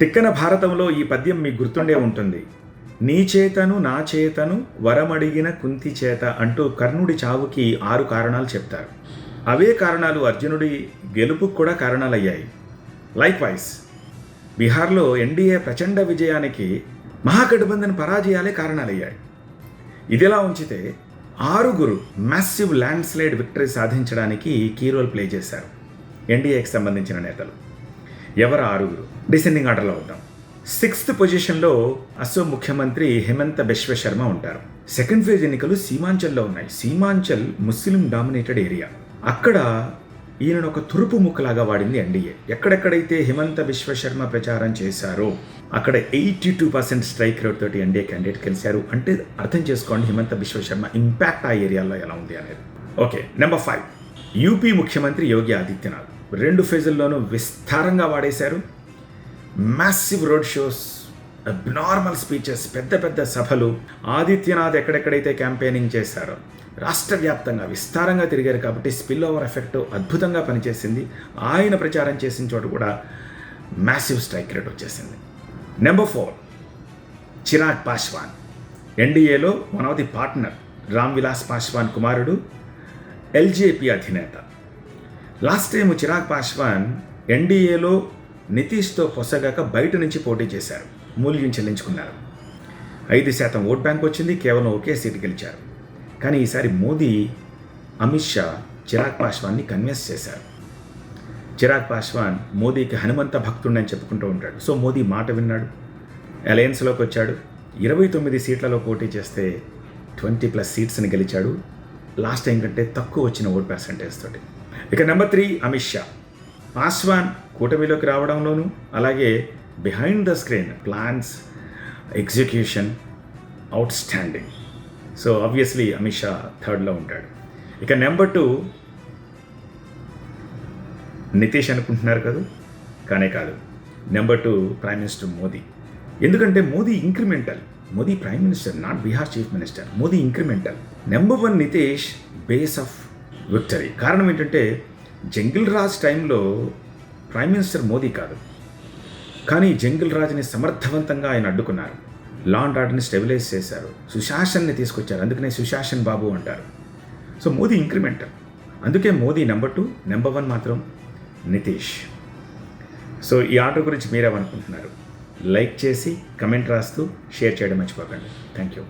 తిక్కన భారతంలో ఈ పద్యం మీకు గుర్తుండే ఉంటుంది. నీ చేతను నా చేతను వరమడిగిన కుంతి చేత అంటూ కర్ణుడి చావుకి 6 కారణాలు చెప్తారు. అవే కారణాలు అర్జునుడి గెలుపుకు కూడా కారణాలయ్యాయి. లైక్ వైజ్ బీహార్లో ఎన్డీఏ ప్రచండ విజయానికి మహాగఠబంధన్ పరాజయాలే కారణాలయ్యాయి. ఇదిలా ఉంచితే 6 మ్యాసివ్ ల్యాండ్ స్లైడ్ విక్టరీ సాధించడానికి కీ రోల్ ప్లే చేశారు ఎన్డీఏకి సంబంధించిన నేతలు. ఎవరు 6? డిసెండింగ్ ఆర్డర్లో వద్దాం. 6th పొజిషన్లో అసోం ముఖ్యమంత్రి హిమంత బిశ్వ శర్మ ఉంటారు. సెకండ్ ఫేజ్ ఎన్నికలు సీమాంచల్లో ఉన్నాయి. సీమాంచల్ ముస్లిం డామినేటెడ్ ఏరియా. అక్కడ ఈయనను ఒక తురుపు ముక్కలాగా వాడింది ఎన్డీఏ. ఎక్కడెక్కడైతే హిమంత బిశ్వ శర్మ ప్రచారం చేశారో అక్కడ 82% స్ట్రైక్ రేట్ తోటి ఎన్డీఏ క్యాండిడేట్ గెలిచారు. అంటే అర్థం చేసుకోండి హిమంత బిశ్వ శర్మ ఇంపాక్ట్ ఆ ఏరియాలో ఎలా ఉంది అనేది. ఓకే, నెంబర్ 5 యూపీ ముఖ్యమంత్రి యోగి ఆదిత్యనాథ్. 2 ఫేజుల్లోనూ విస్తారంగా వాడేశారు. Massive road shows, abnormal speeches, పెద్ద పెద్ద సభలు. ఆదిత్యనాథ్ ఎక్కడెక్కడైతే క్యాంపెయినింగ్ చేశారో రాష్ట్ర వ్యాప్తంగా విస్తారంగా తిరిగారు కాబట్టి స్పిల్ ఓవర్ ఎఫెక్ట్ అద్భుతంగా పనిచేసింది. ఆయన ప్రచారం చేసిన చోట కూడా మ్యాసివ్ స్ట్రైక్ రేట్ వచ్చేసింది. నెంబర్ 4 చిరాగ్ పాస్వాన్. ఎన్డీఏలో one of the partner. Ram Vilas Paswan కుమారుడు, ఎల్జేపీ అధినేత. లాస్ట్ టైం చిరాగ్ పాస్వాన్ ఎన్డీఏలో నితీష్తో పొసగాక బయట నుంచి పోటీ చేశారు. మూల్యం చెల్లించుకున్నారు. 5% ఓట్ బ్యాంక్ వచ్చింది. కేవలం ఒకే సీటు గెలిచారు. కానీ ఈసారి మోదీ, అమిత్ షా చిరాగ్ పాస్వాన్ని కన్విన్స్ చేశారు. చిరాగ్ పాస్వాన్ మోదీకి హనుమంత భక్తుడని చెప్పుకుంటూ ఉంటాడు. సో మోదీ మాట విన్నాడు, అలయన్స్లోకి వచ్చాడు. 29 సీట్లలో పోటీ చేస్తే 20+ సీట్స్ని గెలిచాడు. లాస్ట్ టైం కంటే తక్కువ వచ్చిన ఓట్ పర్సంటేజ్ తోటి. ఇక నెంబర్ 3 అమిత్ షా. పాస్వాన్ కూటమిలోకి రావడంలోనూ అలాగే behind the screen plans, execution out standing. So obviously Amit Shah 3rd ఉంటాడు. ఇక నెంబర్ 2 నితీష్ అనుకుంటున్నారు కదా, కానే కాదు. Number 2 prime minister Modi. ఎందుకంటే Modi incremental. Modi prime minister, not Bihar chief minister. Modi incremental. Number 1 Nitish base of victory. కారణం ఏంటంటే జంగిల్ రాజ్ టైంలో ప్రైమ్ మినిస్టర్ మోదీ కాదు, కానీ జంగిల్ రాజ్ని సమర్థవంతంగా ఆయన అడ్డుకున్నారు. లా అండ్ ఆర్డర్ని స్టెబిలైజ్ చేశారు. సుశాసన్ని తీసుకొచ్చారు. అందుకనే సుశాసన్ బాబు అంటారు. So Modi incremental. అందుకే మోదీ నెంబర్ 2, నెంబర్ 1 మాత్రం నితీష్. సో ఈ ఆర్డర్ గురించి మీరేమనుకుంటున్నారు? లైక్ చేసి కమెంట్ రాస్తూ షేర్ చేయడం మర్చిపోకండి. Thank you.